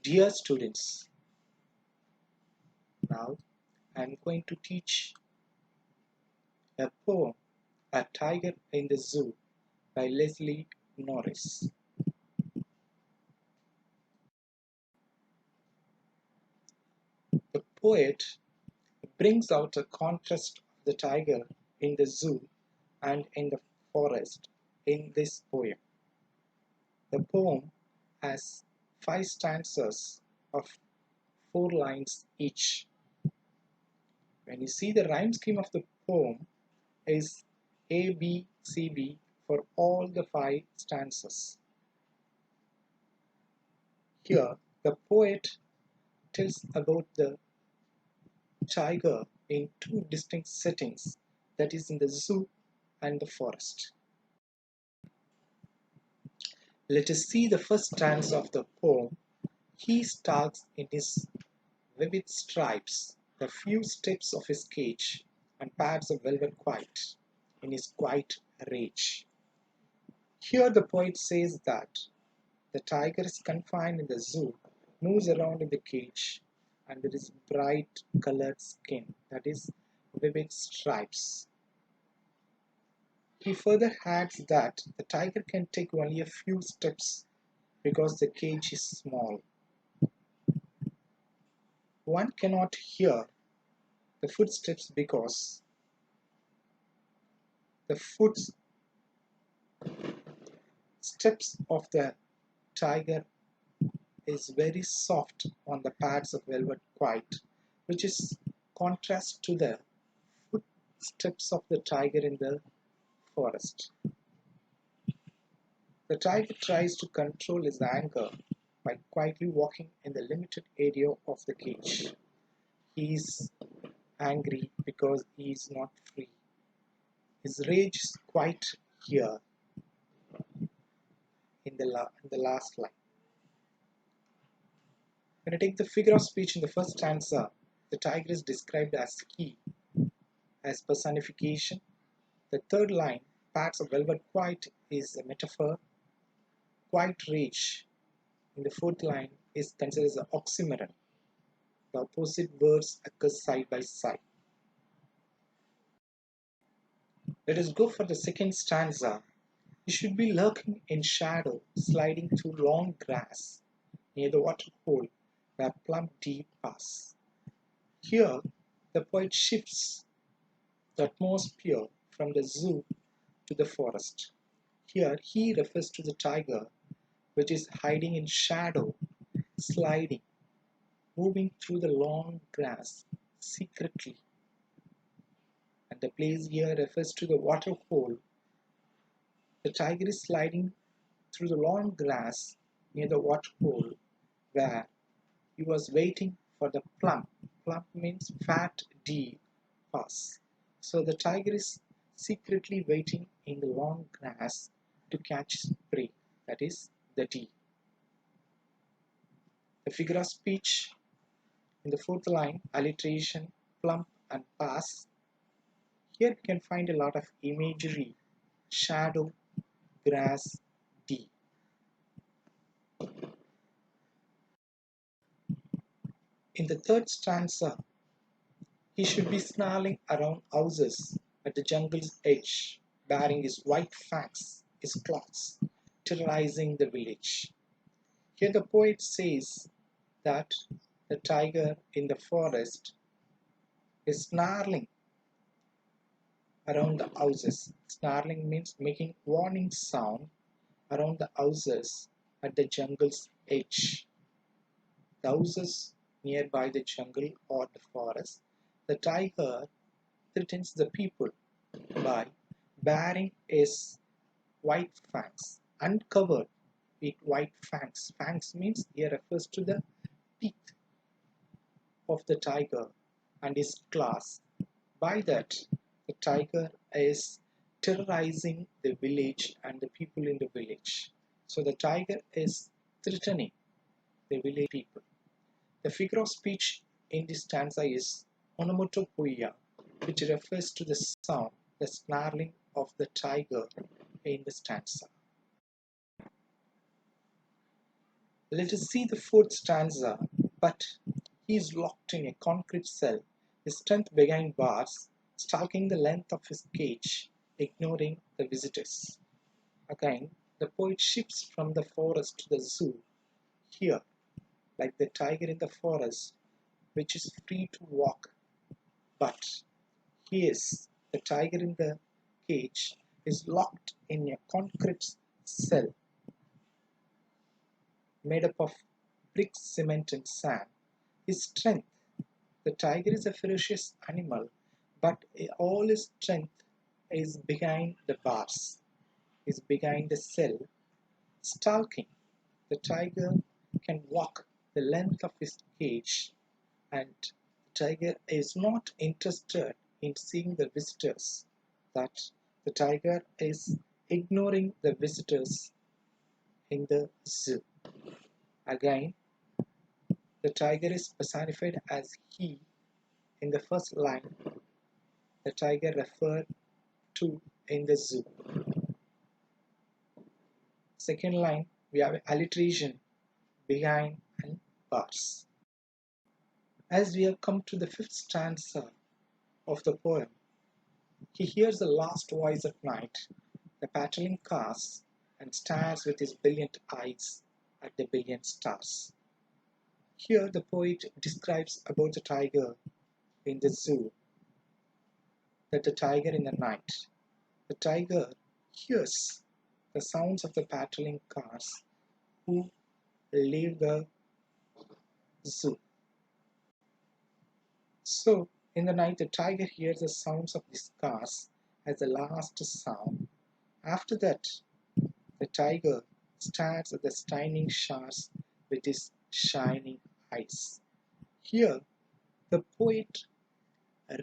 Dear students, now I am going to teach a poem, A Tiger in the Zoo by Leslie Norris. The poet brings out a contrast of the tiger in the zoo and in the forest in this poem. The poem has 5 stanzas of 4 lines each. When you see the rhyme scheme of the poem is A, B, C, B for all the 5 stanzas. Here, the poet tells about the tiger in 2 distinct settings, that is in the zoo and the forest. Let us see the first stanza of the poem. He stalks in his vivid stripes, the few steps of his cage, and pads of velvet quiet, in his quiet rage. Here the poet says that the tiger is confined in the zoo, moves around in the cage, and there is bright colored skin, that is, vivid stripes. He further adds that the tiger can take only a few steps because the cage is small. One cannot hear the footsteps because the footsteps of the tiger is very soft on the pads of velvet quiet, which is contrast to the footsteps of the tiger in the forest. The tiger tries to control his anger by quietly walking in the limited area of the cage. He is angry because he is not free. His rage is quite here in the last line. When I take the figure of speech in the first stanza, the tiger is described as he, as personification. The third line, pads of velvet quiet, is a metaphor. Quiet rage in the fourth line is considered as an oxymoron. The opposite words occur side by side. Let us go for the second stanza. He should be lurking in shadow, sliding through long grass near the water hole where plump deer pass. Here, the poet shifts the atmosphere from the zoo to the forest. Here, he refers to the tiger, which is hiding in shadow, sliding, moving through the long grass secretly. And the place here refers to the water hole. The tiger is sliding through the long grass near the water hole where he was waiting for the plump. Plump means fat deer pass. So the tiger is secretly waiting in the long grass to catch his prey, that is, the deer. The figure of speech in the fourth line, alliteration, plump and pass. Here we can find a lot of imagery, shadow, grass, deer. In the third stanza, he should be snarling around houses at the jungle's edge, baring his white fangs, his claws, terrorizing the village. Here the poet says that the tiger in the forest is snarling around the houses. Snarling means making warning sound around the houses at the jungle's edge. The houses nearby the jungle or the forest. The tiger threatens the people by baring his white fangs, uncovered with white fangs. Fangs means here refers to the teeth of the tiger and his claws. By that, the tiger is terrorizing the village and the people in the village. So the tiger is threatening the village people. The figure of speech in this stanza is onomatopoeia, which refers to the sound, the snarling of the tiger in the stanza. Let us see the fourth stanza. But he is locked in a concrete cell, his strength behind bars, stalking the length of his cage, ignoring the visitors. Again, the poet shifts from the forest to the zoo. Here, like the tiger in the forest, which is free to walk, but he is, the tiger in the cage, is locked in a concrete cell made up of bricks, cement, and sand. His strength, the tiger is a ferocious animal, but all his strength is behind the bars, is behind the cell, stalking. The tiger can walk the length of his cage, and the tiger is not interested in seeing the visitors. That the tiger is ignoring the visitors in the zoo. Again, the tiger is personified as he in the first line, the tiger referred to in the zoo. Second line, we have alliteration, behind and bars. As we have come to the fifth stanza of the poem, he hears the last voice at night, the patrolling cars, and stares with his brilliant eyes at the billion stars. Here the poet describes about the tiger in the zoo, that the tiger in the night. The tiger hears the sounds of the patrolling cars who leave the zoo. So, in the night, the tiger hears the sounds of these cars as the last sound. After that, the tiger stares at the shining stars with his shining eyes. Here, the poet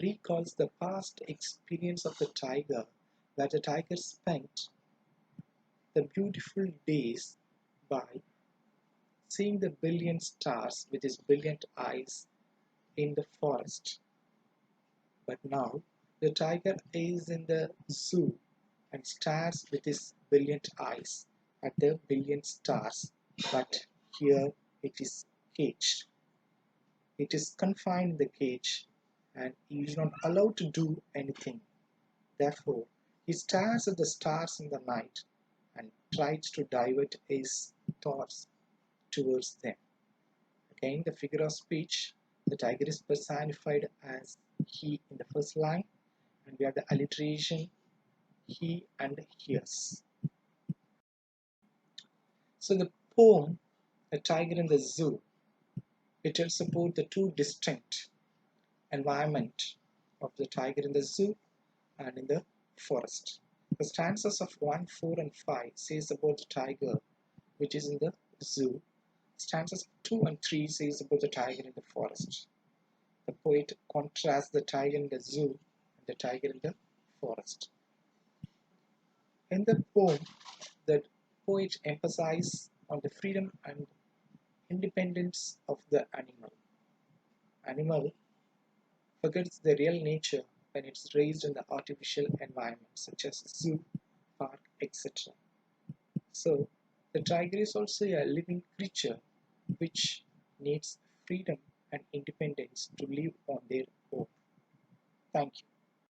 recalls the past experience of the tiger, where the tiger spent the beautiful days by seeing the billion stars with his brilliant eyes in the forest. But now the tiger is in the zoo and stares with his brilliant eyes at the billion stars, but here it is caged. It is confined in the cage and he is not allowed to do anything. Therefore, he stares at the stars in the night and tries to divert his thoughts towards them. Again, the figure of speech, the tiger is personified as he in the first line, and we have the alliteration he and hears. So the poem, A Tiger in the Zoo, it tells about the two distinct environment of the tiger in the zoo and in the forest. The stanzas of 1, 4, and 5 says about the tiger which is in the zoo. Stanzas of 2 and 3 says about the tiger in the forest. The poet contrasts the tiger in the zoo and the tiger in the forest. In the poem, the poet emphasizes on the freedom and independence of the animal. Animal forgets the real nature when it's raised in the artificial environment such as zoo, park, etc. So the tiger is also a living creature which needs freedom and independence to live on their own. Thank you.